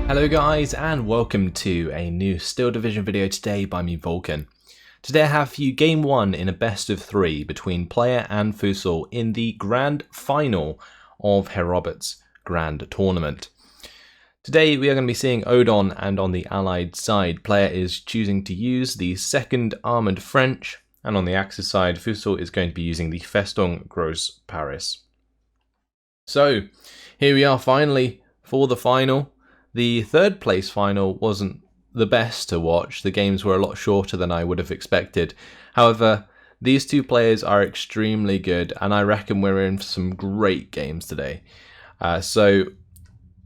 Hello guys, and welcome to a new Steel Division video today by me, Vulcan. Today I have for you game 1 in a best of 3 between Player and Fussel in the grand final of Herr's grand tournament. Today we are going to be seeing Odon, and on the allied side, Player is choosing to use the 2nd Armoured French, and on the Axis side, Fussel is going to be using the Festung Gross-Paris. So, here we are finally for the final. The third place final wasn't the best to watch. The games were a lot shorter than I would have expected. However, these two players are extremely good, and I reckon we're in for some great games today. So,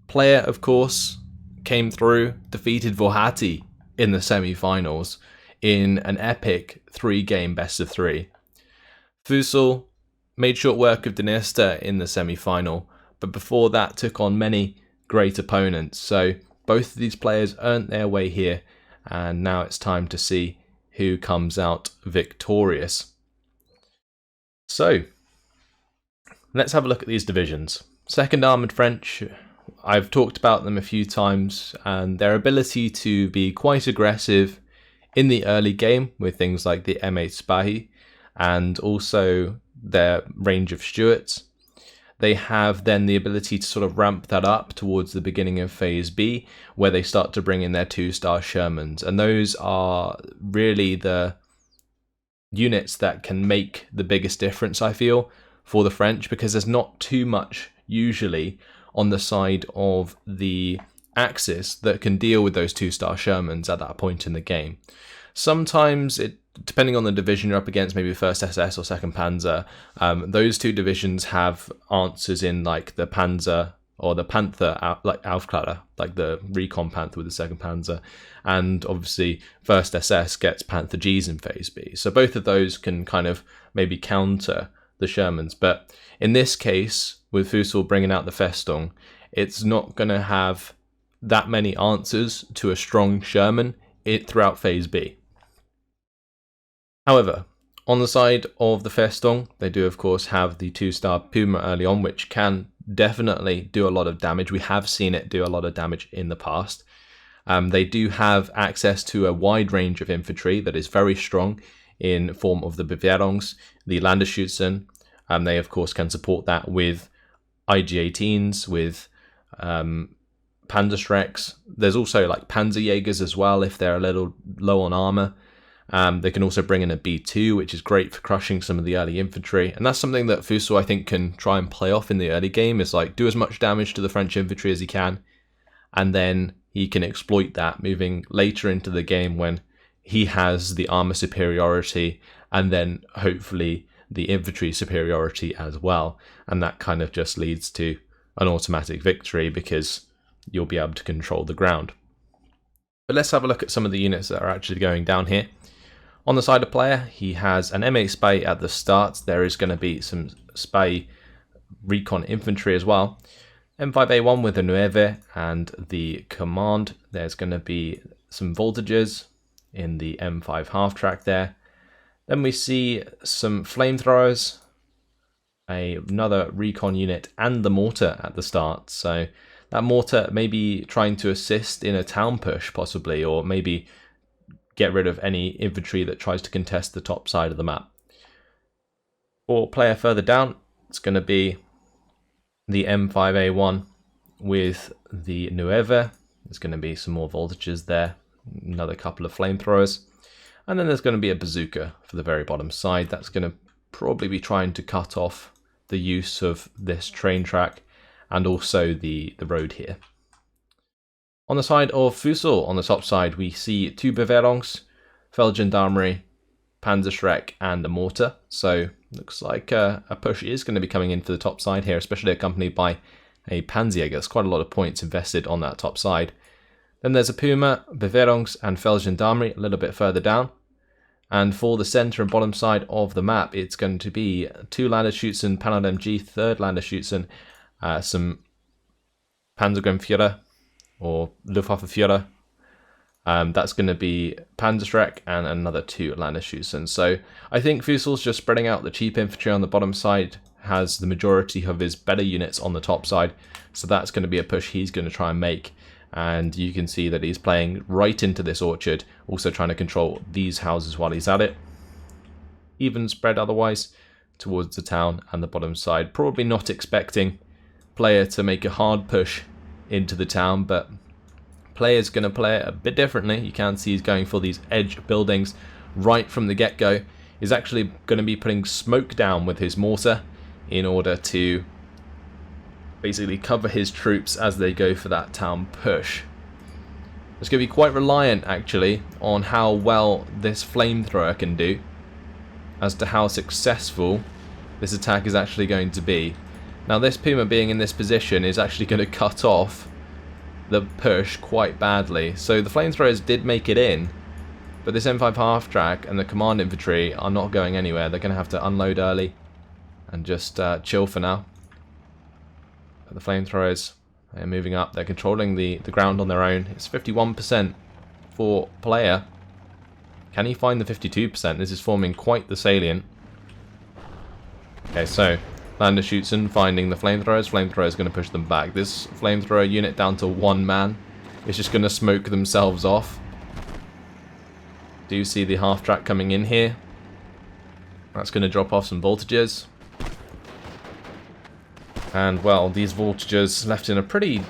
Player, of course, came through, defeated Vohati in the semi-finals in an epic 3-game best of 3. Fussel made short work of Dynista in the semi-final, but before that took on many great opponents. So both of these players earned their way here, and now it's time to see who comes out victorious. So let's have a look at these divisions. 2nd Armoured French, I've talked about them a few times, and their ability to be quite aggressive in the early game with things like the M8 Spahi and also their range of Stuarts. They have then the ability to sort of ramp that up towards the beginning of Phase B, where they start to bring in their 2-star Shermans. And those are really the units that can make the biggest difference, I feel, for the French, because there's not too much usually on the side of the Axis that can deal with those 2-star Shermans at that point in the game. Sometimes depending on the division you're up against, maybe 1st SS or 2nd Panzer, those two divisions have answers in like the Panzer or the Panther, like Aufklärer, like the Recon Panther with the 2nd Panzer, and obviously 1st SS gets Panther Gs in Phase B. So both of those can kind of maybe counter the Shermans, but in this case, with Fussel bringing out the Festung, it's not going to have that many answers to a strong Sherman throughout Phase B. However, on the side of the Festung, they do of course have the 2-star Puma early on, which can definitely do a lot of damage. We have seen it do a lot of damage in the past. They do have access to a wide range of infantry that is very strong in form of the Bewährungs, the Landesschützen. They of course can support that with IG-18s, with Panzerschrecks. There's also like Panzerjägers as well if they're a little low on armor. They can also bring in a B2, which is great for crushing some of the early infantry, and that's something that Fussel I think can try and play off in the early game, is like do as much damage to the French infantry as he can, and then he can exploit that moving later into the game when he has the armor superiority and then hopefully the infantry superiority as well, and that kind of just leads to an automatic victory because you'll be able to control the ground. But let's have a look at some of the units that are actually going down here. On the side of Player, he has an M8 Spy at the start. There is going to be some Spy Recon infantry as well. M5A1 with the Nueve and the Command. There's going to be some voltages in the M5 half-track there. Then we see some flamethrowers, another Recon unit, and the mortar at the start. So that mortar may be trying to assist in a town push possibly, or maybe get rid of any infantry that tries to contest the top side of the map. For Player further down, it's going to be the M5A1 with the Nueve. There's going to be some more voltages there, another couple of flamethrowers, and then there's going to be a bazooka for the very bottom side. That's going to probably be trying to cut off the use of this train track and also the road here. On the side of Fussel, on the top side, we see 2 Bewährungs, Feldgendarmerie, Panzerschreck, and a mortar. So looks like a push is going to be coming in for the top side here, especially accompanied by a Panzerjäger. There's quite a lot of points invested on that top side. Then there's a Puma, Bewährungs, and Feldgendarmerie a little bit further down. And for the center and bottom side of the map, it's going to be 2 Landesschützen, Panhard MG, 3rd Landesschützen, some Panzergrenführer or Luftwaffenführer. That's going to be Panzerschreck and another 2 Landesschützen. So I think Fussel's just spreading out the cheap infantry on the bottom side, has the majority of his better units on the top side. So that's going to be a push he's going to try and make. and you can see that he's playing right into this orchard, also trying to control these houses while he's at it. Even spread otherwise towards the town and the bottom side. Probably not expecting player to make a hard push into the town, but player's going to play it a bit differently. You can see he's going for these edge buildings right from the get-go. He's actually going to be putting smoke down with his mortar in order to basically cover his troops as they go for that town push. It's going to be quite reliant actually on how well this flamethrower can do as to how successful this attack is actually going to be. Now this Puma being in this position is actually going to cut off the push quite badly. So the flamethrowers did make it in, but this M5 half-track and the command infantry are not going anywhere. They're going to have to unload early and just chill for now. But the flamethrowers are moving up. They're controlling the ground on their own. It's 51% for player. Can he find the 52%? This is forming quite the salient. Okay, so Landerschutzen finding the flamethrowers. Flamethrower is going to push them back. This flamethrower unit down to one man is just going to smoke themselves off. Do you see the half-track coming in here? That's going to drop off some voltages. And, well, these voltages left in a pretty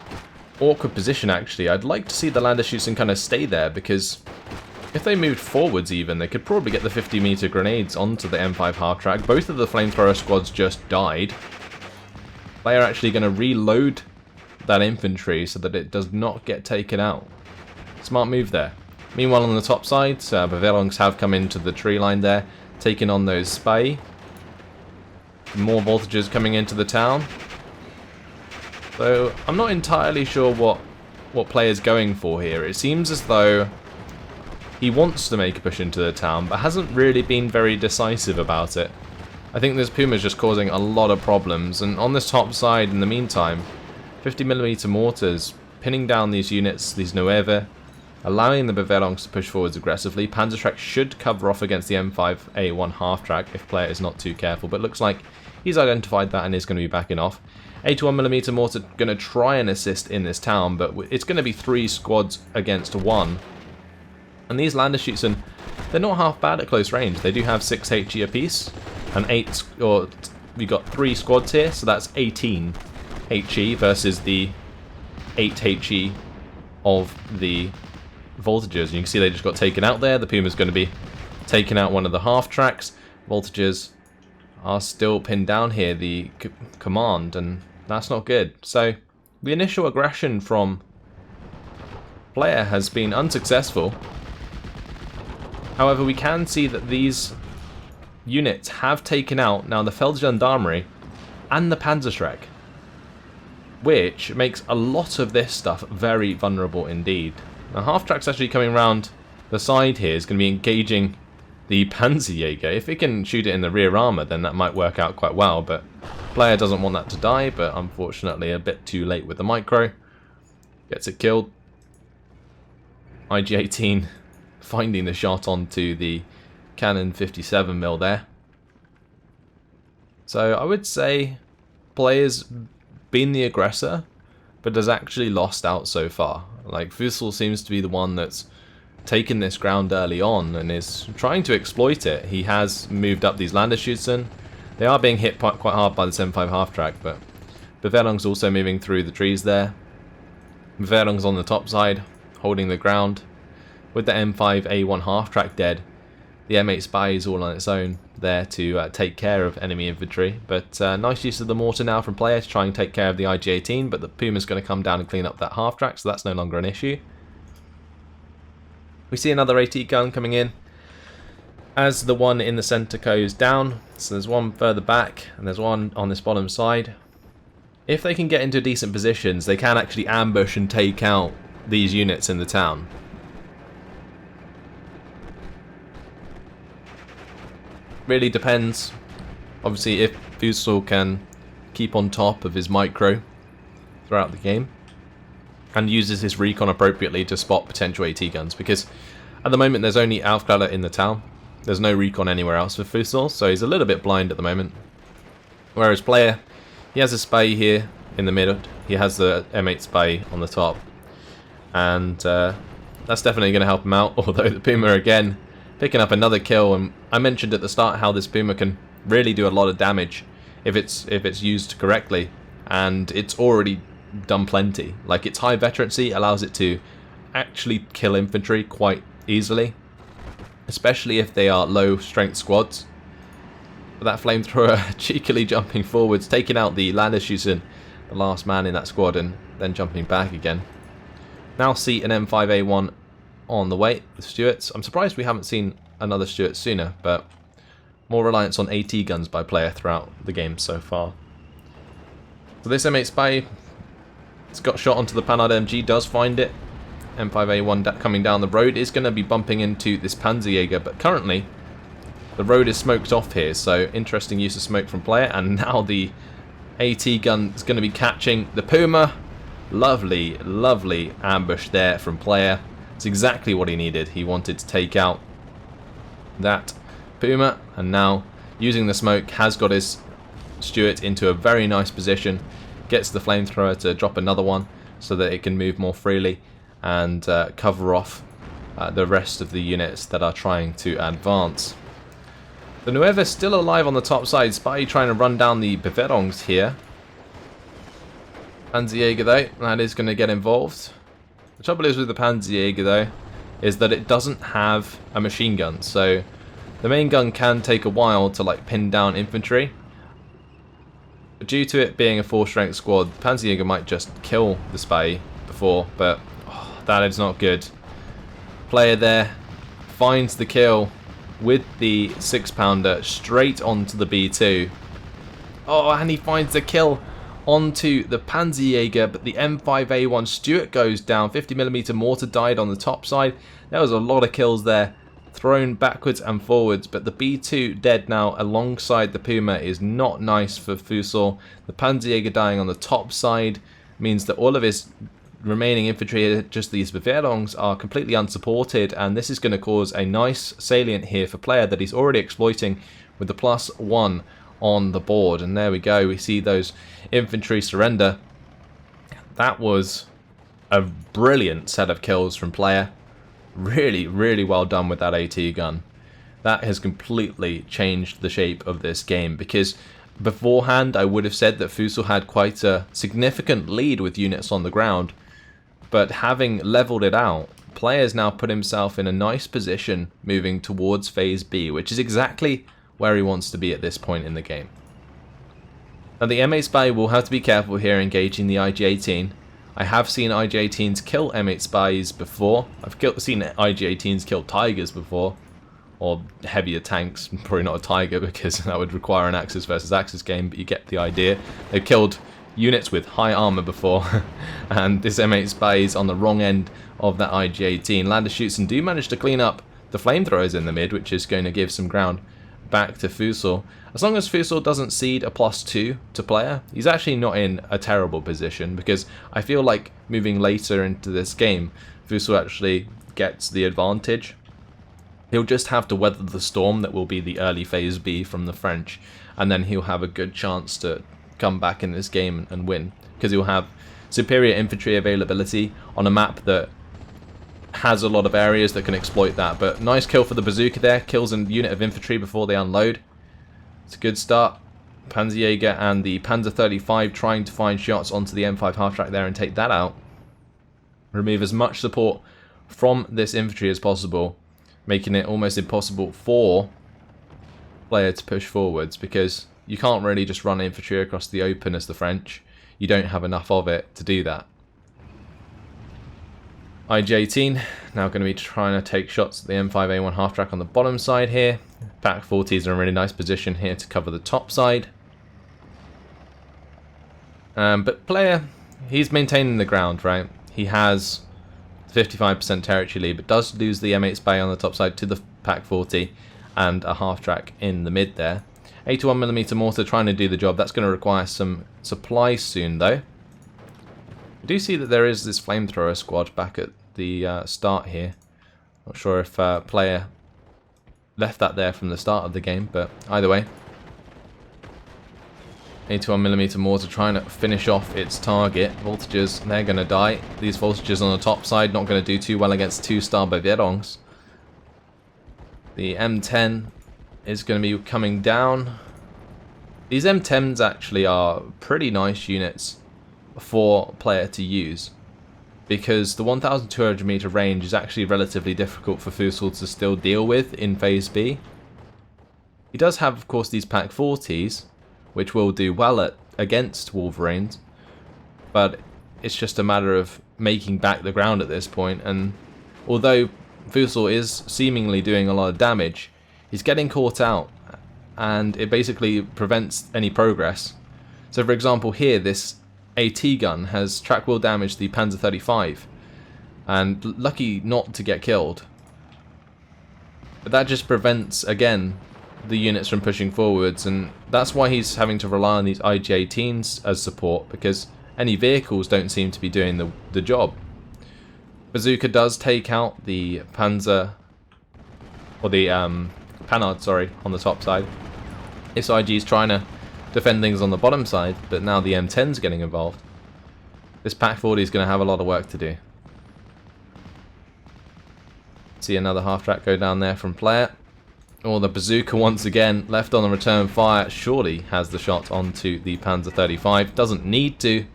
awkward position, actually. I'd like to see the Landerschutzen kind of stay there, because if they moved forwards even, they could probably get the 50-meter grenades onto the M5 half-track. Both of the flamethrower squads just died. They are actually going to reload that infantry so that it does not get taken out. Smart move there. Meanwhile, on the top side, Bavarians have come into the tree line there, taking on those Spy. More voltages coming into the town. So I'm not entirely sure what player's going for here. It seems as though he wants to make a push into the town, but hasn't really been very decisive about it. I think this Puma is just causing a lot of problems, and on this top side, in the meantime, 50mm mortars pinning down these units, these Nueve, allowing the Bavarians to push forwards aggressively. Panzerschreck should cover off against the M5A1 half-track if player is not too careful, but looks like he's identified that and is going to be backing off. 81mm mortar going to try and assist in this town, but it's going to be 3 squads against 1. And these Landerschutzen, they're not half bad at close range. They do have 6 HE apiece, and we got 3 squads here, so that's 18 HE versus the 8 HE of the voltages. You can see they just got taken out there. The Puma's going to be taking out one of the half tracks. Voltages are still pinned down here, the command, and that's not good. So the initial aggression from player has been unsuccessful. However, we can see that these units have taken out now the Feldgendarmerie and the Panzerschreck, which makes a lot of this stuff very vulnerable indeed. Now, half-track's actually coming around the side here is going to be engaging the Panzerjäger. If it can shoot it in the rear armor, then that might work out quite well, but player doesn't want that to die, but unfortunately a bit too late with the micro. Gets it killed. IG-18 finding the shot onto the Cannon 57mm there. So I would say player's been the aggressor, but has actually lost out so far. Like, Fussel seems to be the one that's taken this ground early on and is trying to exploit it. He has moved up these Landerschutzen. They are being hit quite hard by the M5 half-track, but Bavarians also moving through the trees there. Bavarians on the top side, holding the ground. With the M5A1 half-track dead, the M8 Spy is all on its own there to take care of enemy infantry. But nice use of the mortar now from player to try and take care of the IG-18, but the Puma's going to come down and clean up that half-track, so that's no longer an issue. We see another AT gun coming in as the one in the centre goes down. So there's one further back and there's one on this bottom side. If they can get into decent positions, they can actually ambush and take out these units in the town. Really depends, obviously, if Fussel can keep on top of his micro throughout the game and uses his recon appropriately to spot potential AT guns, because at the moment there's only Aufklärer in the town. There's no recon anywhere else for Fussel, so he's a little bit blind at the moment. Whereas player, he has a Spy here in the middle, he has the M8 Spy on the top, and that's definitely going to help him out. Although the Puma again picking up another kill, and I mentioned at the start how this Puma can really do a lot of damage if it's used correctly, and it's already done plenty. Like, its high veterancy allows it to actually kill infantry quite easily, especially if they are low strength squads. But that flamethrower cheekily jumping forwards, taking out the Landesschützen, the last man in that squad, and then jumping back again. Now see an M5A1 on the way with Stuarts. I'm surprised we haven't seen another Stuart sooner, but more reliance on AT guns by player throughout the game so far. So this M8 Spy, it's got shot onto the Panhard MG, does find it. M5A1 coming down the road is going to be bumping into this Panzerjäger, but currently the road is smoked off here, so interesting use of smoke from player, and now the AT gun is going to be catching the Puma. Lovely, lovely ambush there from player. It's exactly what he needed. He wanted to take out that Puma, and now using the smoke has got his Stuart into a very nice position. Gets the flamethrower to drop another one so that it can move more freely and cover off the rest of the units that are trying to advance. The Nueva is still alive on the top side. Spy trying to run down the Bewerungs here. Panzerjäger though, that is going to get involved. The trouble is with the Panzerjäger though, is that it doesn't have a machine gun, so the main gun can take a while to like pin down infantry. But due to it being a 4-strength squad, Panzerjäger might just kill the Spy before, but that is not good. Player there finds the kill with the 6-pounder straight onto the B2. Oh, and he finds the kill onto the Panzerjäger, but the M5A1 Stuart goes down. 50mm mortar died on the top side. There was a lot of kills there, thrown backwards and forwards, but the B2 dead now alongside the Puma is not nice for Fussel. The Panzerjäger dying on the top side means that all of his remaining infantry, just these Bewerungs, are completely unsupported, and this is going to cause a nice salient here for player that he's already exploiting with the +1 on the board. And there we go, we see those infantry surrender. That was a brilliant set of kills from player. Really, really well done with that AT gun. That has completely changed the shape of this game, because beforehand I would have said that Fussel had quite a significant lead with units on the ground, but having leveled it out, player's now put himself in a nice position moving towards phase B, which is exactly where he wants to be at this point in the game. Now the M8 Spy will have to be careful here engaging the IG-18. I have seen IG-18s kill M8 Spies before. I've seen IG-18s kill Tigers before, or heavier tanks. Probably not a Tiger because that would require an Axis versus Axis game, but you get the idea. They've killed units with high armor before, and this M8 Spy is on the wrong end of that IG-18. Landesschützen do manage to clean up the flamethrowers in the mid, which is going to give some ground back to Fussel. As long as Fussel doesn't cede a +2 to player, he's actually not in a terrible position, because I feel like moving later into this game, Fussel actually gets the advantage. He'll just have to weather the storm that will be the early phase B from the French, and then he'll have a good chance to come back in this game and win, because he'll have superior infantry availability on a map that has a lot of areas that can exploit that. But nice kill for the bazooka there, kills a unit of infantry before they unload. It's a good start. Panzerjäger and the Panzer 35 trying to find shots onto the M5 half-track there and take that out. Remove as much support from this infantry as possible, making it almost impossible for player to push forwards, because you can't really just run infantry across the open as the French. You don't have enough of it to do that. IG-18 now going to be trying to take shots at the M5A1 half-track on the bottom side here. Pack 40s are in a really nice position here to cover the top side. But player, he's maintaining the ground, right? He has 55% territory lead, but does lose the M8 Spy on the top side to the Pack 40 and a half-track in the mid there. 81mm mortar trying to do the job. That's going to require some supplies soon, though. We do see that there is this flamethrower squad back at the start here. Not sure if player left that there from the start of the game, but either way. 81mm mortar trying to finish off its target. Voltages, they're going to die. These voltages on the top side not going to do too well against 2-star Bavierons. The M10 is going to be coming down. These M10s actually are pretty nice units for player to use, because the 1200 meter range is actually relatively difficult for Fussel to still deal with in Phase B. He does have, of course, these Pak 40s, which will do well against Wolverines, but it's just a matter of making back the ground at this point. And although Fussel is seemingly doing a lot of damage, he's getting caught out, and it basically prevents any progress. So for example here, this AT gun has track wheel damaged the Panzer 35, and lucky not to get killed. But that just prevents, again, the units from pushing forwards, and that's why he's having to rely on these IG-18s as support, because any vehicles don't seem to be doing the job. Bazooka does take out the Panzer, or the Panhard, sorry, on the top side. This IG is trying to defend things on the bottom side, but now the M10's getting involved. This Pak 40 is going to have a lot of work to do. See another half-track go down there from player. Oh, the bazooka once again left on the return fire. Surely has the shot onto the Panzer 35. Doesn't need to.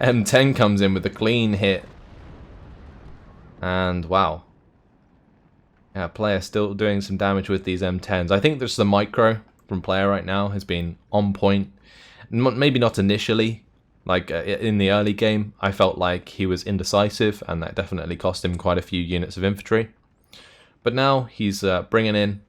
M10 comes in with a clean hit. And wow. Yeah, player still doing some damage with these M10s. I think just the micro from player right now has been on point. Maybe not initially. Like in the early game, I felt like he was indecisive, and that definitely cost him quite a few units of infantry. But now he's bringing in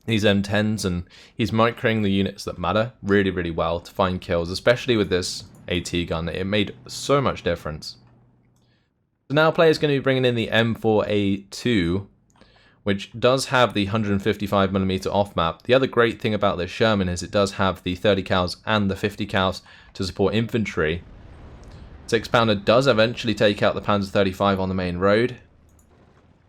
these M10s, and he's microing the units that matter really, really well to find kills, especially with this AT gun. It made so much difference. So now player's going to be bringing in the M4A2, which does have the 155mm off map. The other great thing about this Sherman is it does have the 30 cals and the 50 cals to support infantry. 6-pounder does eventually take out the Panzer 35 on the main road.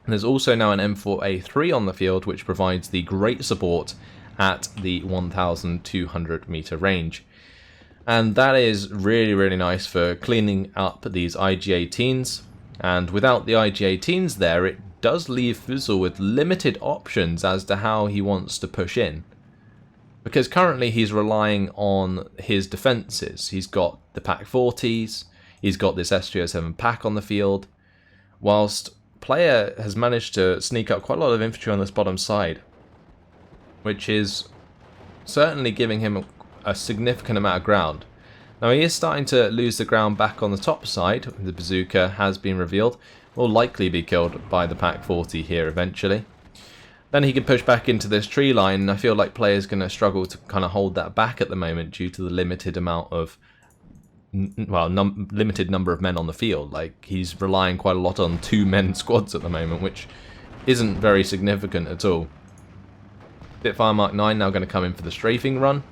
And there's also now an M4A3 on the field, which provides the great support at the 1200 meter range. And that is really, really nice for cleaning up these IG-18s. And without the IG-18s there, it does leave Fussel with limited options as to how he wants to push in. Because currently he's relying on his defences. He's got the Pak 40s, he's got this S307 Pak on the field, whilst player has managed to sneak up quite a lot of infantry on this bottom side, which is certainly giving him a significant amount of ground. Now he is starting to lose the ground back on the top side. The bazooka has been revealed. Will likely be killed by the Pak 40 here eventually. Then he can push back into this tree line, and I feel like player's going to struggle to kind of hold that back at the moment due to the limited amount of, well, limited number of men on the field. Like, he's relying quite a lot on 2-man squads at the moment, which isn't very significant at all. Spitfire Mark 9 now going to come in for the strafing run.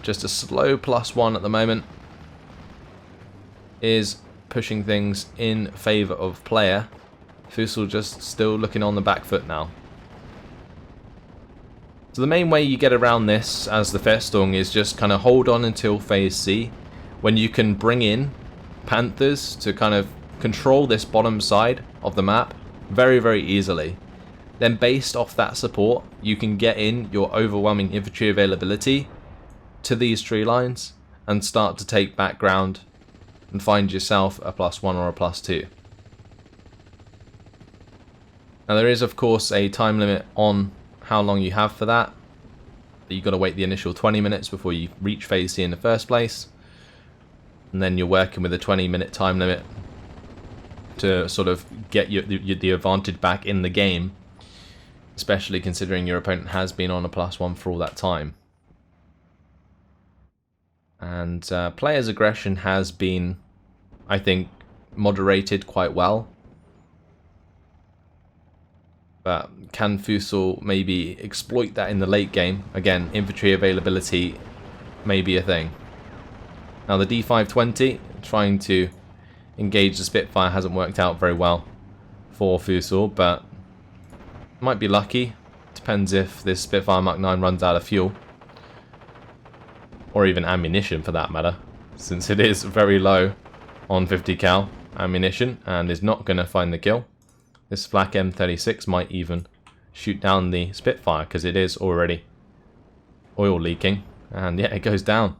Just a slow +1 at the moment is pushing things in favour of player. Fussel just still looking on the back foot now. So the main way you get around this as the Festung is just kind of hold on until Phase C, when you can bring in Panthers to kind of control this bottom side of the map very, very easily. Then based off that support, you can get in your overwhelming infantry availability to these tree lines and start to take back ground and find yourself a +1 or a +2. Now there is of course a time limit on how long you have for that. You've got to wait the initial 20 minutes before you reach Phase C in the first place. And then you're working with a 20-minute time limit to sort of get the advantage back in the game, especially considering your opponent has been on a +1 for all that time. And player's aggression has been, I think, moderated quite well. But can Fussel maybe exploit that in the late game? Again, infantry availability may be a thing. Now the D520, trying to engage the Spitfire, hasn't worked out very well for Fussel, but might be lucky. Depends if this Spitfire Mark 9 runs out of fuel. or even ammunition for that matter, since it is very low on 50 cal ammunition and is not going to find the kill. This flak M36 might even shoot down the Spitfire because it is already oil leaking, and yeah, it goes down.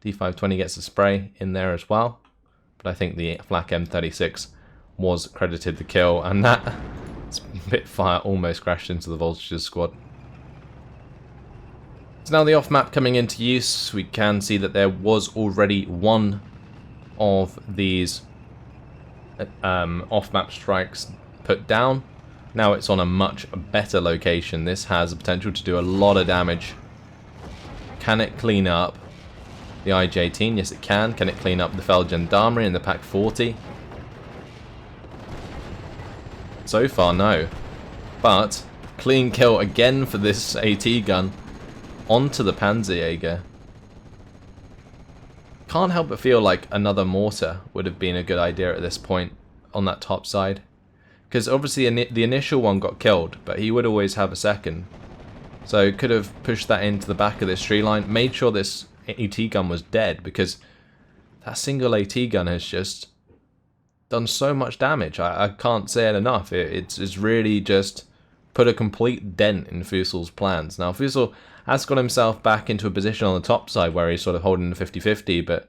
D520 gets a spray in there as well, but I think the flak M36 was credited the kill, and that Spitfire almost crashed into the Voltages squad. So now the off-map coming into use, we can see that there was already one of these off-map strikes put down. Now it's on a much better location. This has the potential to do a lot of damage. Can it clean up the IG-18? Yes, it can. Can it clean up the Feld Gendarmerie and the Pak 40? So far, no. But clean kill again for this AT gun onto the Panzerjäger. Can't help but feel like another mortar would have been a good idea at this point on that top side. Because obviously the initial one got killed, but he would always have a second. So could have pushed that into the back of this tree line, made sure this AT gun was dead, because that single AT gun has just done so much damage. I can't say it enough. It's really just put a complete dent in Fussel's plans. Now Fussel has got himself back into a position on the top side where he's sort of holding the 50-50, but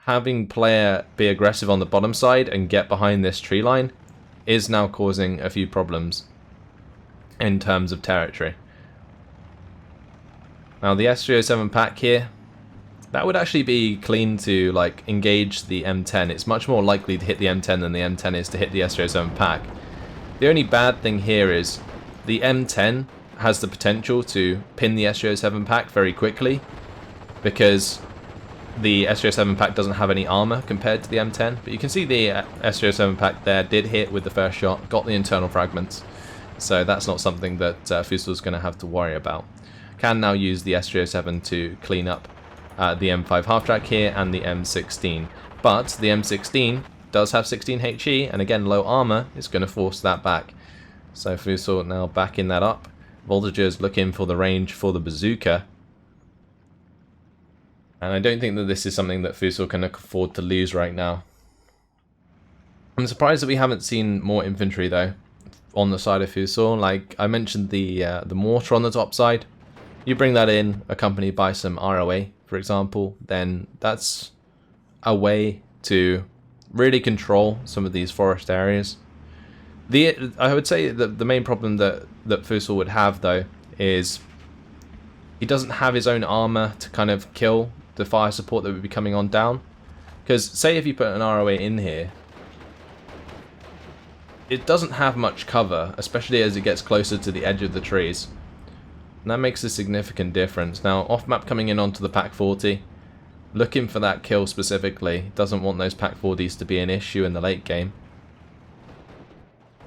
having player be aggressive on the bottom side and get behind this tree line is now causing a few problems in terms of territory. Now the S307 pack here, that would actually be clean to like engage the M10. It's much more likely to hit the M10 than the M10 is to hit the S307 pack. The only bad thing here is the M10 has the potential to pin the S307 pack very quickly, because the S307 pack doesn't have any armor compared to the M10. But you can see the S307 pack there did hit with the first shot, got the internal fragments, so that's not something that Fussel's going to have to worry about. Can now use the S307 to clean up the M5 half-track here and the M16. But the M16 does have 16 HE, and again low armor is going to force that back. So Fussel now backing that up. Voltages looking for the range for the bazooka. And I don't think that this is something that Fussel can afford to lose right now. I'm surprised that we haven't seen more infantry though on the side of Fussel. Like I mentioned, the mortar on the top side. You bring that in, accompanied by some ROA, for example, then that's a way to really control some of these forest areas. I would say that the main problem that Fussel would have though is he doesn't have his own armor to kind of kill the fire support that would be coming on down. Because say if you put an ROA in here, it doesn't have much cover, especially as it gets closer to the edge of the trees. And that makes a significant difference. Now off map coming in onto the Pak 40, looking for that kill specifically, doesn't want those Pak 40s to be an issue in the late game.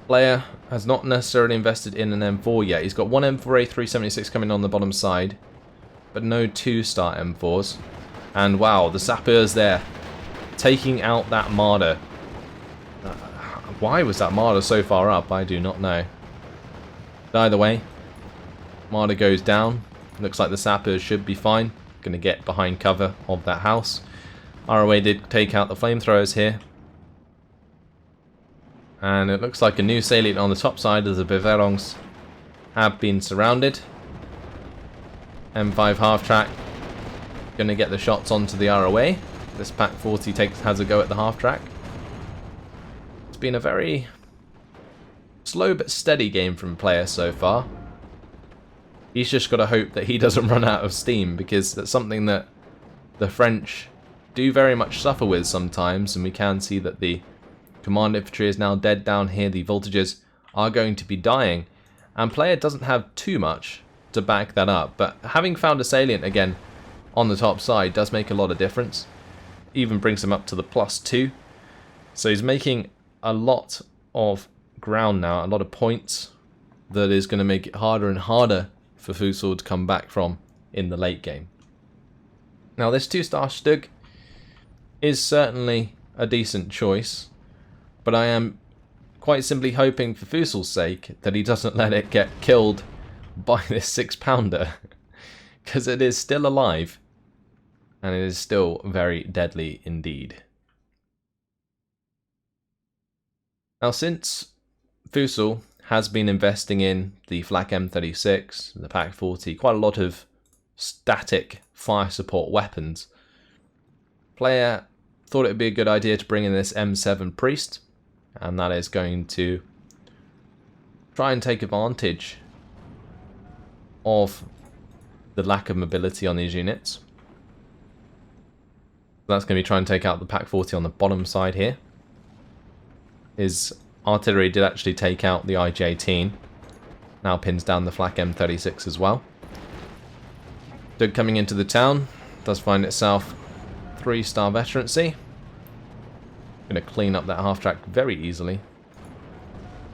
Player has not necessarily invested in an M4 yet. He's got one M4A 376 coming on the bottom side, but no 2-star M4s. And wow, the sappers there, taking out that Marder. Why was that Marder so far up? I do not know. But either way, Marder goes down. Looks like the sappers should be fine. Going to get behind cover of that house. ROA did take out the flamethrowers here. And it looks like a new salient on the top side as the Beverungs have been surrounded. M5 half-track going to get the shots onto the ROA. This Pak 40 has a go at the half-track. It's been a very slow but steady game from player so far. He's just got to hope that he doesn't run out of steam, because that's something that the French do very much suffer with sometimes, and we can see that the command infantry is now dead down here. The voltages are going to be dying, and player doesn't have too much to back that up, but having found a salient again on the top side does make a lot of difference. Even brings him up to the +2, so he's making a lot of ground now, a lot of points that is going to make it harder and harder for Fussel to come back from in the late game. Now this 2-star Stug is certainly a decent choice, but I am quite simply hoping for Fussel's sake that he doesn't let it get killed by this 6-pounder, because it is still alive. and it is still very deadly indeed. Now, since Fussel has been investing in the Flak M36, the Pak 40, quite a lot of static fire support weapons, player thought it would be a good idea to bring in this M7 Priest, and that is going to try and take advantage of the lack of mobility on these units. That's going to be trying to take out the Pak 40 on the bottom side here. His artillery did actually take out the IG-18. Now pins down the Flak M36 as well. Dug coming into the town does find itself 3-star veterancy. Going to clean up that half-track very easily.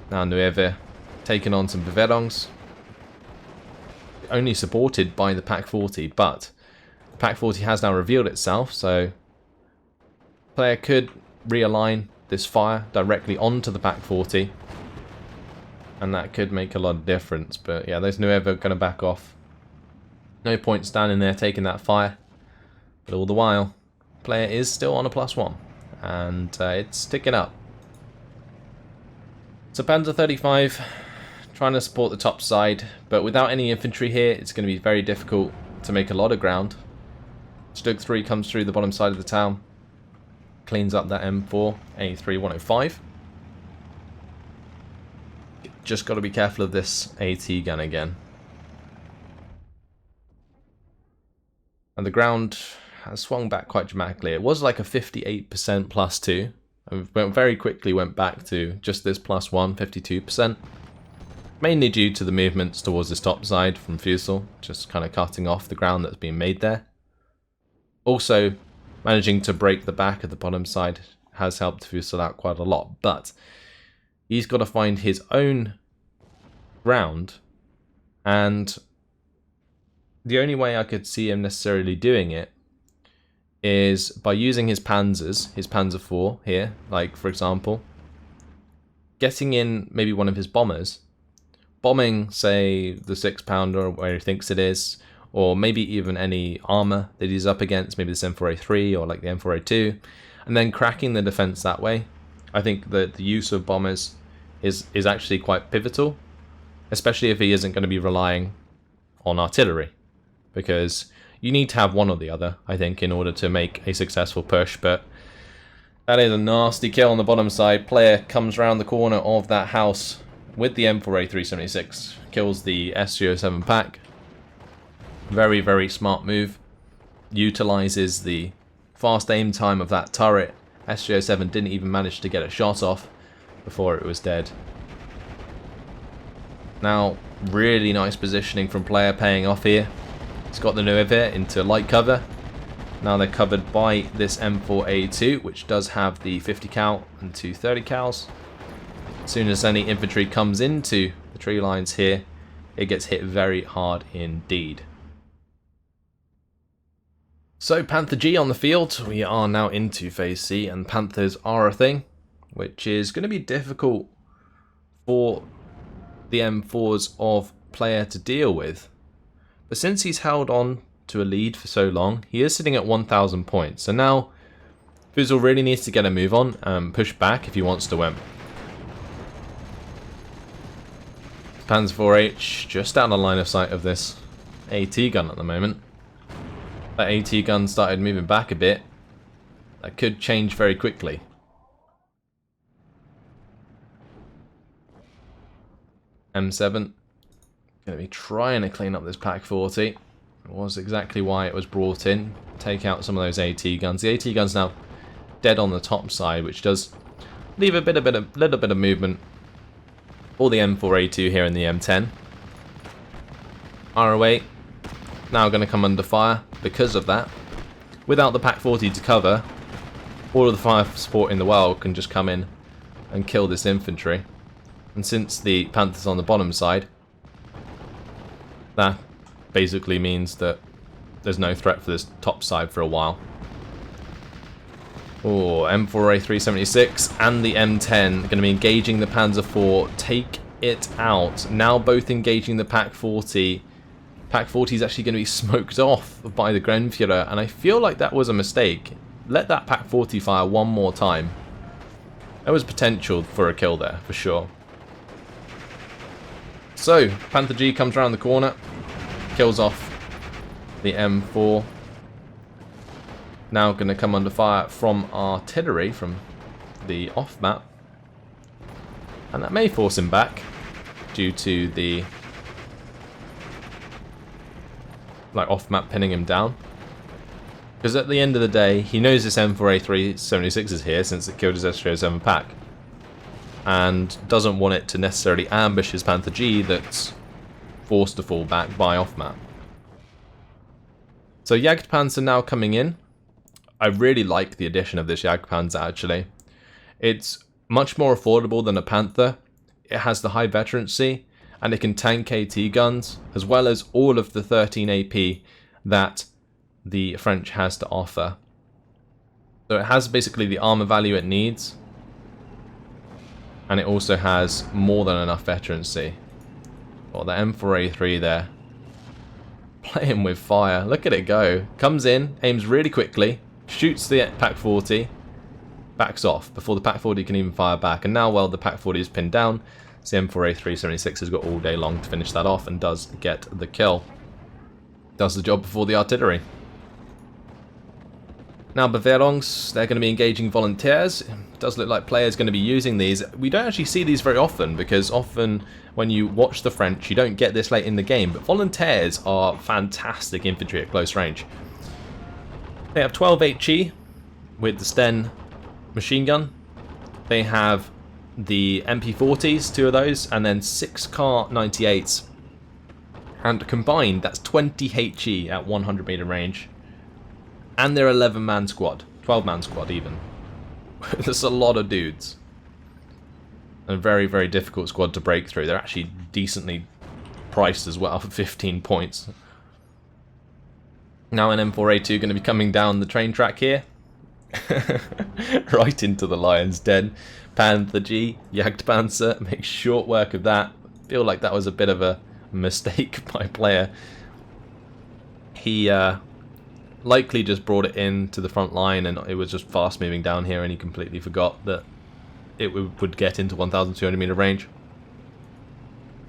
Now Nueve taking on some Bevedongs. Only supported by the Pak 40, but the Pak 40 has now revealed itself, so player could realign this fire directly onto the Pak 40, and that could make a lot of difference. But yeah, those Nueve are going to back off. No point standing there taking that fire, but all the while, player is still on a +1, and it's ticking up. So Panzer 35 trying to support the top side, but without any infantry here, it's going to be very difficult to make a lot of ground. Stug 3 comes through the bottom side of the town, cleans up that M4 A3105. Just got to be careful of this AT gun again. And the ground has swung back quite dramatically. It was like a 58% +2. And very quickly went back to just this +1, 52%. Mainly due to the movements towards this top side from Fussel, just kind of cutting off the ground that's being made there. Also, managing to break the back of the bottom side has helped Fussel out quite a lot, but he's got to find his own ground, and the only way I could see him necessarily doing it is by using his Panzers, his Panzer IV here, like for example, getting in maybe one of his bombers, bombing, say, the 6-pounder where he thinks it is, or maybe even any armor that he's up against, maybe this M4A3 or like the M4A2, and then cracking the defense that way. I think that the use of bombers is actually quite pivotal, especially if he isn't going to be relying on artillery, because you need to have one or the other, I think, in order to make a successful push. But that is a nasty kill on the bottom side. Player comes around the corner of that house with the M4A376, kills the S307 pack. Very, very smart move. Utilizes the fast aim time of that turret. S307 didn't even manage to get a shot off before it was dead. Now, really nice positioning from player paying off here. He's got the Nueve into light cover. Now they're covered by this M4A2, which does have the 50 cal and 230 cals. As soon as any infantry comes into the tree lines here, it gets hit very hard indeed. So Panther G on the field. We are now into Phase C, and Panthers are a thing, which is going to be difficult for the M4s of player to deal with. But since he's held on to a lead for so long, he is sitting at 1,000 points. So now Fussel really needs to get a move on and push back if he wants to win. Panzer 4H just out of line of sight of this AT gun at the moment. That AT gun started moving back a bit. That could change very quickly. M7 going to be trying to clean up this Pak 40. It was exactly why it was brought in. Take out some of those AT guns. The AT gun's now dead on the top side, which does leave a little bit of movement. Or the M4A2 here in the M10. ROA now going to come under fire because of that. Without the Pak 40 to cover, all of the fire support in the world can just come in and kill this infantry. And since the Panther's on the bottom side, that basically means that there's no threat for this top side for a while. Oh, M4A376 and the M10 going to be engaging the Panzer IV. Take it out. Now both engaging the Pak 40. Pack 40 is actually going to be smoked off by the Grenführer, and I feel like that was a mistake. Let that Pack 40 fire one more time. There was potential for a kill there, for sure. So, Panther G comes around the corner, kills off the M4. Now going to come under fire from artillery from the off map. And that may force him back due to the off map pinning him down. Because at the end of the day, he knows this M4A376 is here since it killed his S307 pack. And doesn't want it to necessarily ambush his Panther G that's forced to fall back by off map. So Jagdpanzer now coming in. I really like the addition of this Jagdpanzer actually. It's much more affordable than a Panther. It has the high veterancy and it can tank AT guns as well as all of the 13 AP that the French has to offer. So it has basically the armor value it needs. And it also has more than enough veterancy. Well, the M4A3 there. Playing with fire. Look at it go. Comes in, aims really quickly, shoots the Pack 40, backs off before the Pack 40 can even fire back. And now, well, the Pack 40 is pinned down. So the M4A376 has got all day long to finish that off and does get the kill. Does the job before the artillery. Now Bavierungs, they're going to be engaging volunteers. It does look like players going to be using these. We don't actually see these very often because often when you watch the French you don't get this late in the game, but volunteers are fantastic infantry at close range. They have 12 HE with the Sten machine gun. They have the MP40s, 2 of those, and then 6 Kar 98s. And combined that's 20 HE at 100 meter range. And they're 11-man squad, 12-man squad even. There's a lot of dudes. And a very, very difficult squad to break through. They're actually decently priced as well for 15 points. Now an M4A2 going to be coming down the train track here. Right into the lion's den. Panther G, Jagdpanzer, makes short work of that. Feel like that was a bit of a mistake by player. He likely just brought it in to the front line and it was just fast moving down here and he completely forgot that it would get into 1200 meter range.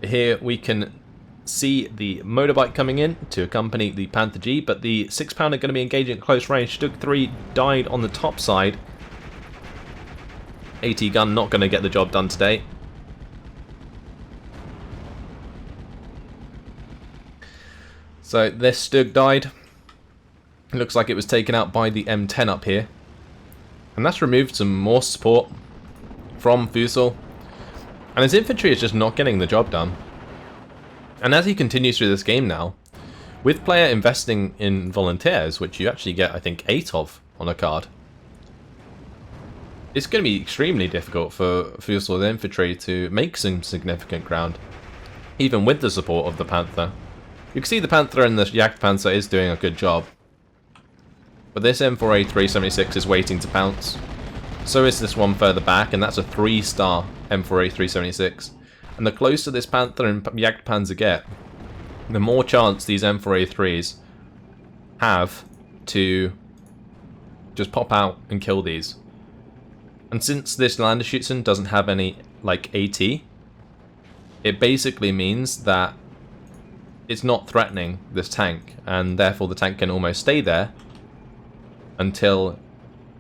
Here we can see the motorbike coming in to accompany the Panther G, but the 6-pounder going to be engaging at close range. Stug 3 died on the top side. AT gun not going to get the job done today. So this Stug died. It looks like it was taken out by the M10 up here. And that's removed some more support from Fussel. And his infantry is just not getting the job done. And as he continues through this game now, with player investing in volunteers, which you actually get, I think, 8 of on a card, it's going to be extremely difficult for Fussel's infantry to make some significant ground, even with the support of the Panther. You can see the Panther and the Jagdpanzer is doing a good job. But this M4A376 is waiting to pounce. So is this one further back, and that's a 3-star M4A376. And the closer this Panther and Jagdpanzer get, the more chance these M4A3s have to just pop out and kill these. And since this Landeschützen doesn't have any, like, AT, it basically means that it's not threatening this tank, and therefore the tank can almost stay there until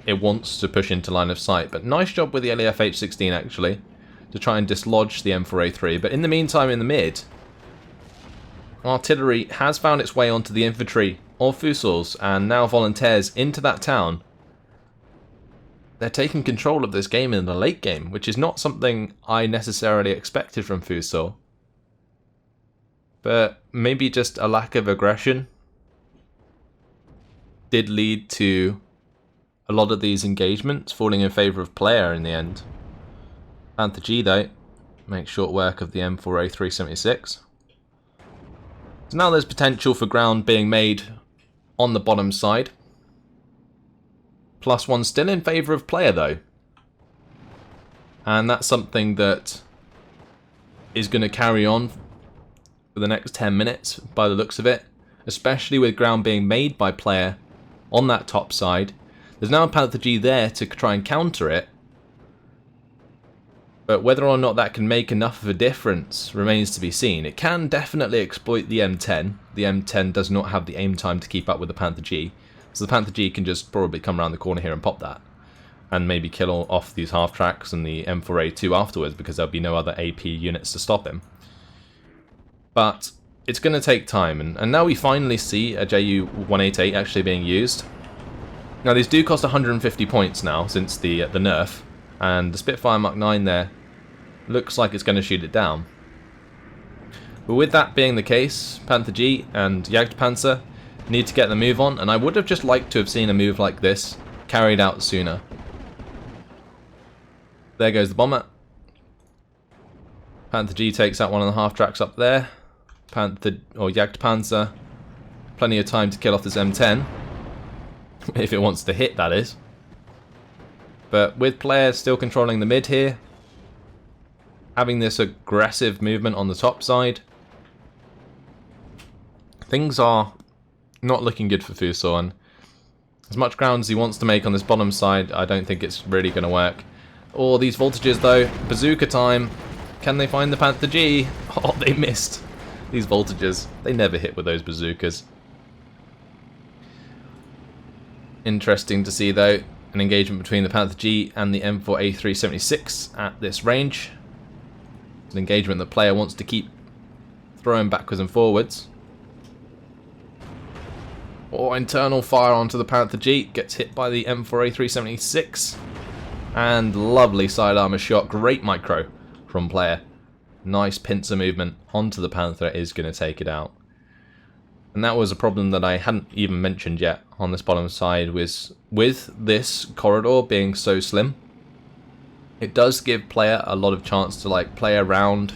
it wants to push into line of sight. But nice job with the LEF-H16 actually, to try and dislodge the M4A3. But in the meantime, in the mid, artillery has found its way onto the infantry of Fussel's, and now volunteers into that town. They're taking control of this game in the late game, which is not something I necessarily expected from Fussel. But maybe just a lack of aggression did lead to a lot of these engagements falling in favour of player in the end. Panther G, though, makes short work of the M4A376. So now there's potential for ground being made on the bottom side. +1 still in favour of player, though. And that's something that is going to carry on for the next 10 minutes by the looks of it, especially with ground being made by player on that top side. There's now a Panther G there to try and counter it, but whether or not that can make enough of a difference remains to be seen. It can definitely exploit the M10. The M10 does not have the aim time to keep up with the Panther G, so the Panther G can just probably come around the corner here and pop that, and maybe kill off these half tracks and the M4A2 afterwards, because there'll be no other AP units to stop him. But it's going to take time, and now we finally see a Ju-188 actually being used. Now these do cost 150 points now since the nerf, and the Spitfire Mark 9 there looks like it's going to shoot it down. But with that being the case, Panther G and Jagdpanzer need to get the move on, and I would have just liked to have seen a move like this carried out sooner. There goes the bomber. Panther G takes out one of the half tracks up there. Jagdpanzer, plenty of time to kill off this M10, if it wants to hit, that is. But with players still controlling the mid here, having this aggressive movement on the top side, things are not looking good for Fussel, and as much ground as he wants to make on this bottom side, I don't think it's really going to work. Oh, these voltages though, bazooka time. Can they find the Panther G? Oh, they missed. These voltages, they never hit with those bazookas. Interesting to see though, an engagement between the Panther G and the M4A376 at this range. An engagement the player wants to keep throwing backwards and forwards. Or internal fire onto the Panther G, gets hit by the M4A376. And lovely side armor shot, great micro from player. Nice pincer movement onto the Panther is going to take it out. And that was a problem that I hadn't even mentioned yet on this bottom side, was with this corridor being so slim, it does give player a lot of chance to like play around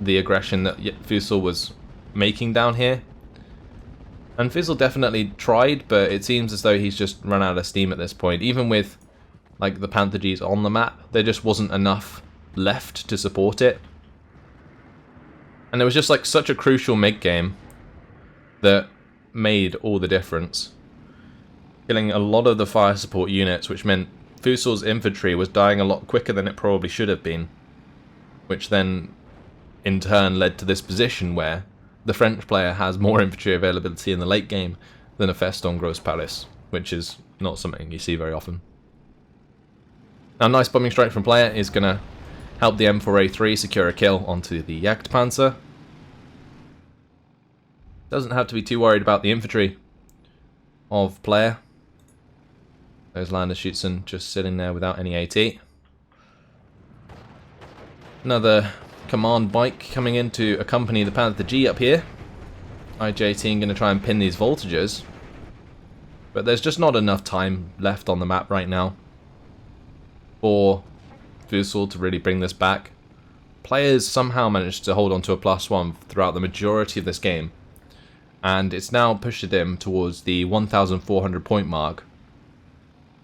the aggression that Fussel was making down here. And Fussel definitely tried, but it seems as though he's just run out of steam at this point. Even with like the Panther Gs on the map, there just wasn't enough left to support it. And it was just like such a crucial mid-game that made all the difference. Killing a lot of the fire support units, which meant Fussel's infantry was dying a lot quicker than it probably should have been. Which then, in turn, led to this position where the French player has more infantry availability in the late game than a Festung Gross-Paris, which is not something you see very often. Now, a nice bombing strike from player is going to help the M4A3 secure a kill onto the Jagdpanzer. Doesn't have to be too worried about the infantry of player. Those Landersschützen just sitting there without any AT. Another command bike coming in to accompany the Panther G up here. IJ-18 going to try and pin these voltages. But there's just not enough time left on the map right now for Fussel to really bring this back. Players somehow managed to hold on to a +1 throughout the majority of this game, and it's now pushed them towards the 1,400 point mark,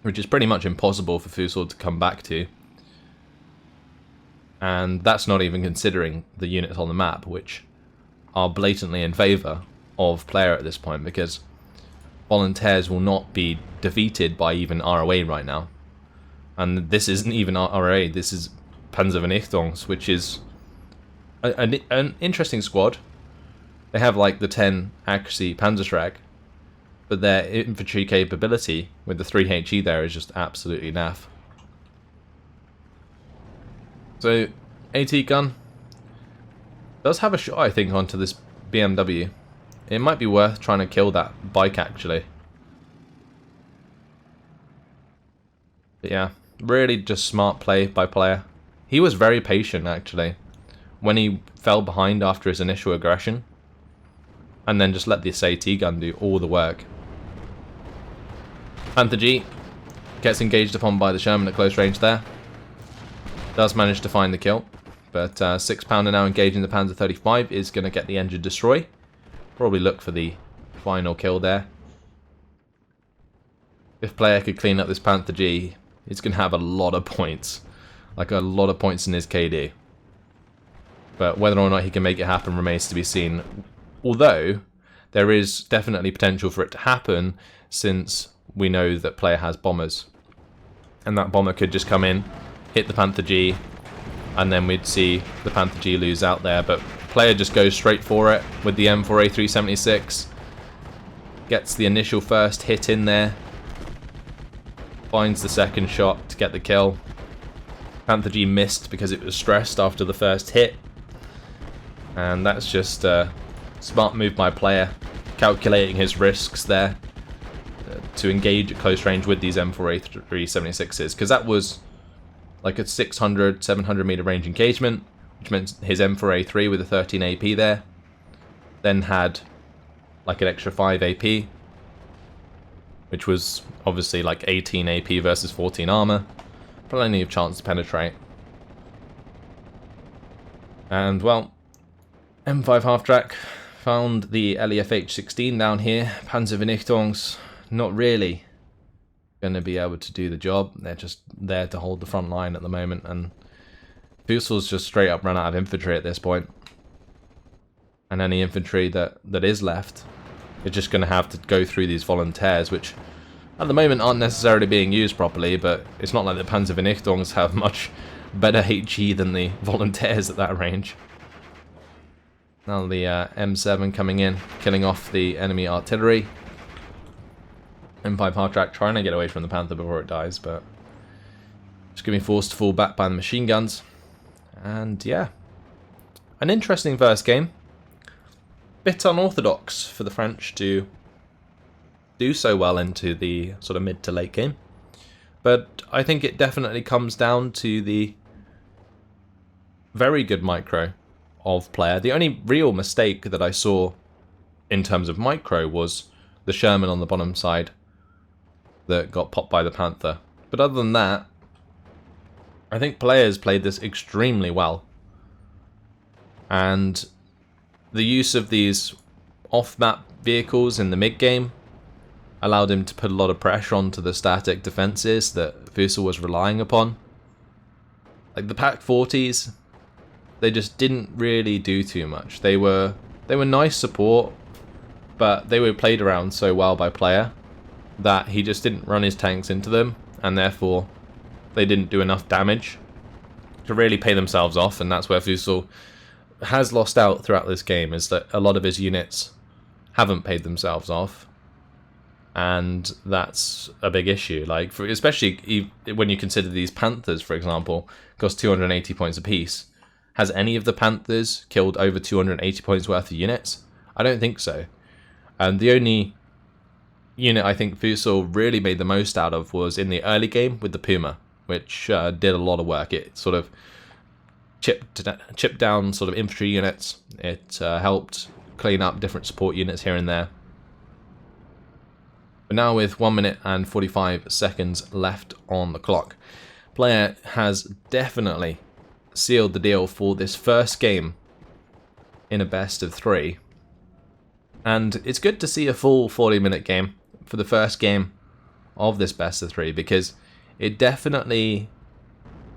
which is pretty much impossible for Fussel to come back to. And that's not even considering the units on the map, which are blatantly in favour of player at this point, because volunteers will not be defeated by even ROA right now. And this isn't even RA, this is Panzervernichtungs, which is an interesting squad. They have like the 10 accuracy Panzerschreck, but their infantry capability with the 3HE there is just absolutely naff. So, AT gun does have a shot, I think, onto this BMW. It might be worth trying to kill that bike, actually. But yeah, really just smart play by player. He was very patient, actually, when he fell behind after his initial aggression, and then just let this AT gun do all the work. Panther G gets engaged upon by the Sherman at close range there. Does manage to find the kill, but 6 pounder now engaging the Panzer 35 is going to get the engine destroy. Probably look for the final kill there. If player could clean up this Panther G, he's going to have a lot of points. Like a lot of points in his KD. But whether or not he can make it happen remains to be seen. Although, there is definitely potential for it to happen, since we know that player has bombers. And that bomber could just come in, hit the Panther G, and then we'd see the Panther G lose out there. But player just goes straight for it with the M4A376. Gets the initial first hit in there. Finds the second shot to get the kill. Panther G missed because it was stressed after the first hit. And that's just a smart move by player, calculating his risks there to engage at close range with these M4A376s, because that was like a 600, 700 meter range engagement, which meant his M4A3 with a 13 AP there, then had like an extra 5 AP, which was obviously like 18 AP versus 14 armor, plenty of chance to penetrate. And well, M5 half-track found the LEFH-16 down here. Panzervernichtungs, not really going to be able to do the job. They're just there to hold the front line at the moment, and Fussel's just straight up run out of infantry at this point. And any infantry that is left is just going to have to go through these volunteers, which at the moment aren't necessarily being used properly, but it's not like the Panzervernichtungs have much better HE than the volunteers at that range. Now the M7 coming in, killing off the enemy artillery. M5 half-track trying to get away from the Panther before it dies, but just going to be forced to fall back by the machine guns. And yeah, an interesting first game. Bit unorthodox for the French to do so well into the sort of mid to late game. But I think it definitely comes down to the very good micro of player. The only real mistake that I saw in terms of micro was the Sherman on the bottom side that got popped by the Panther. But other than that, I think players played this extremely well. And the use of these off-map vehicles in the mid-game allowed him to put a lot of pressure onto the static defenses that Fussel was relying upon. Like the Pak-40s, they just didn't really do too much. They were nice support, but they were played around so well by player that he just didn't run his tanks into them, and therefore they didn't do enough damage to really pay themselves off. And that's where Fussel has lost out throughout this game, is that a lot of his units haven't paid themselves off, and that's a big issue. Like, especially when you consider these Panthers, for example, cost 280 points apiece. Has any of the Panthers killed over 280 points worth of units? I don't think so. And the only unit I think Fussel really made the most out of was in the early game with the Puma, which did a lot of work. It sort of chipped down sort of infantry units. It helped clean up different support units here and there. But now with 1 minute and 45 seconds left on the clock, player has definitely sealed the deal for this first game in a best of 3. And it's good to see a full 40-minute game for the first game of this best of 3, because it definitely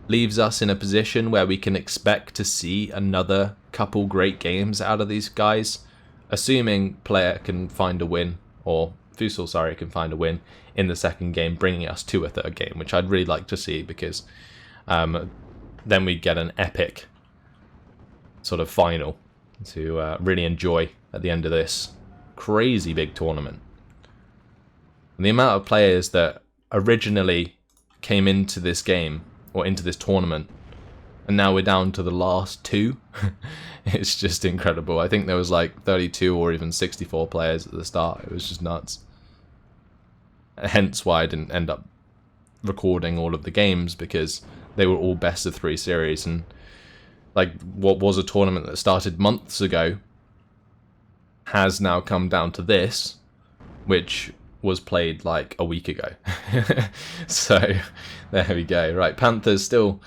leaves us in a position where we can expect to see another couple great games out of these guys, assuming player can find a win, or Fussel, sorry, can find a win in the second game, bringing us to a third game, which I'd really like to see, because then we get an epic sort of final to really enjoy at the end of this crazy big tournament. And the amount of players that originally came into this game, or into this tournament, and now we're down to the last 2, it's just incredible. I think there was like 32 or even 64 players at the start. It was just nuts. Hence why I didn't end up recording all of the games, because they were all best of 3 series, and like what was a tournament that started months ago has now come down to this, which was played like a week ago. So there we go. Right, Panthers still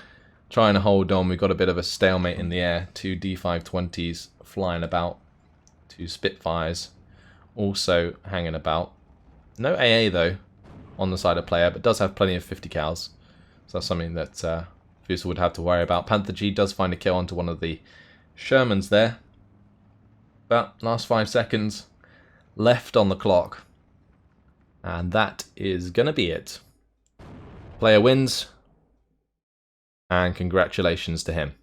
trying to hold on. We've got a bit of a stalemate in the air. 2 D520s flying about, 2 Spitfires also hanging about. No AA though on the side of player, but does have plenty of 50 cals. So that's something that Fussel would have to worry about. Panther G does find a kill onto one of the Sherman's there. But last 5 seconds left on the clock. And that is going to be it. Player wins. And congratulations to him.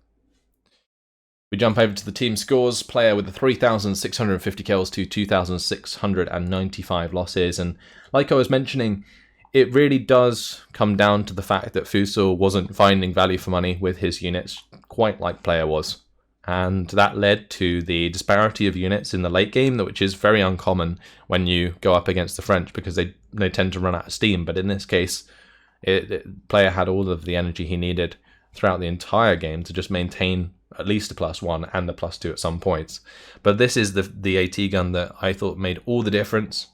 We jump over to the team scores. Player with the 3,650 kills to 2,695 losses. And like I was mentioning, it really does come down to the fact that Fussel wasn't finding value for money with his units, quite like Player was. And that led to the disparity of units in the late game, which is very uncommon when you go up against the French, because they tend to run out of steam. But in this case, Player had all of the energy he needed throughout the entire game to just maintain at least a +1 and the +2 at some points. But this is the AT gun that I thought made all the difference.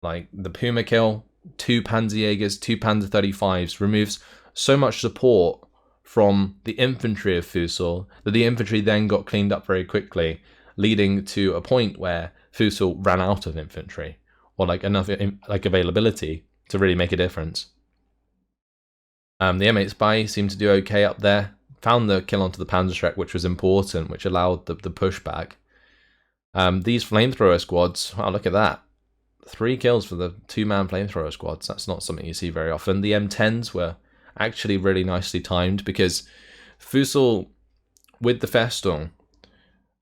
Like the Puma kill, 2 Panzerjägers, 2 Panzer 35s, removes so much support from the infantry of Fussel that the infantry then got cleaned up very quickly, leading to a point where Fussel ran out of infantry, or like enough availability to really make a difference. The M8 Spy seemed to do okay up there. Found the kill onto the Panzerschreck, which was important, which allowed the pushback. These flamethrower squads, wow, look at that. 3 kills for the 2-man flamethrower squads. That's not something you see very often. The M10s were actually really nicely timed, because Fussel, with the Festung,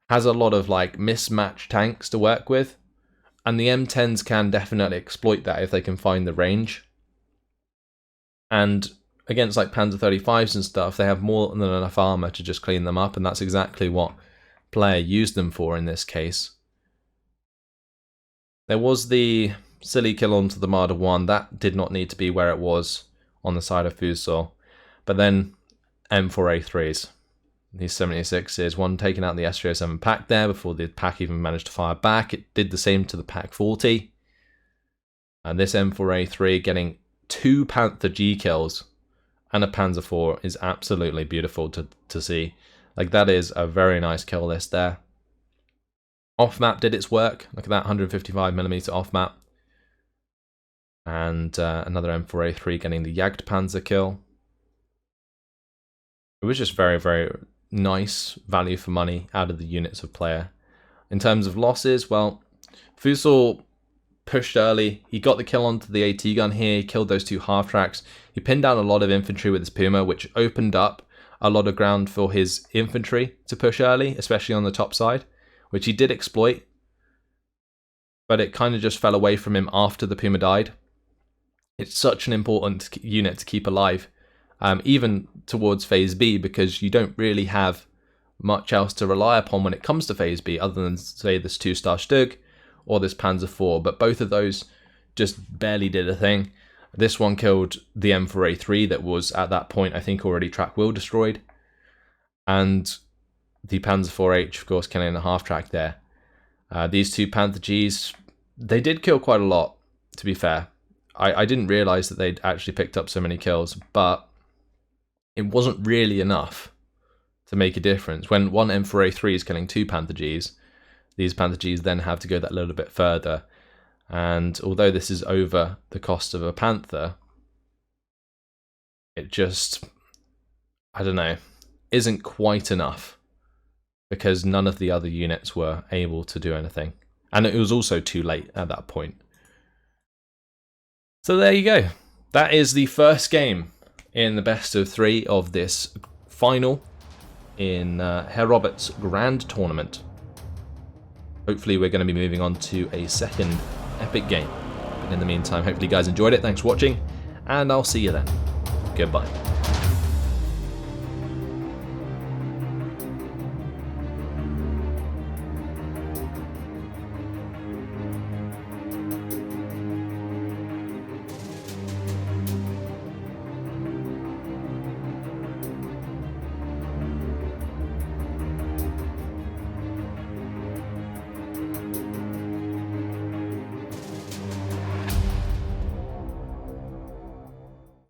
has a lot of like mismatched tanks to work with, and the M10s can definitely exploit that if they can find the range. And against like Panzer 35s and stuff, they have more than enough armor to just clean them up, and that's exactly what Player used them for in this case. There was the silly kill onto the Marder 1. That did not need to be where it was on the side of Fussel. But then M4A3s. These 76s, one taking out the S307 pack there before the pack even managed to fire back. It did the same to the pack 40. And this M4A3 getting 2 Panther G kills and a Panzer IV is absolutely beautiful to see. Like, that is a very nice kill list there. Off map did its work. Look at that, 155mm off map. And another M4A3 getting the Jagdpanzer kill. It was just very, very nice value for money out of the units of Player. In terms of losses, well, Fussel pushed early. He got the kill onto the AT gun here. He killed those 2 half-tracks. He pinned down a lot of infantry with his Puma, which opened up a lot of ground for his infantry to push early, especially on the top side, which he did exploit. But it kind of just fell away from him after the Puma died. It's such an important unit to keep alive, even towards Phase B, because you don't really have much else to rely upon when it comes to Phase B, other than, say, this 2-star Stug or this Panzer IV, but both of those just barely did a thing. This one killed the M4A3 that was, at that point, I think already track wheel destroyed, and the Panzer IVH, of course, killing the half-track there. These 2 Panther Gs, they did kill quite a lot, to be fair. I didn't realise that they'd actually picked up so many kills, but it wasn't really enough to make a difference. When one M4A3 is killing 2 Panther Gs, these Panther Gs then have to go that little bit further. And although this is over the cost of a Panther, it just, I don't know, isn't quite enough, because none of the other units were able to do anything. And it was also too late at that point. So there you go. That is the first game in the best of 3 of this final in Herr Robert's Grand Tournament. Hopefully we're going to be moving on to a second epic game. But in the meantime, hopefully you guys enjoyed it. Thanks for watching, and I'll see you then. Goodbye.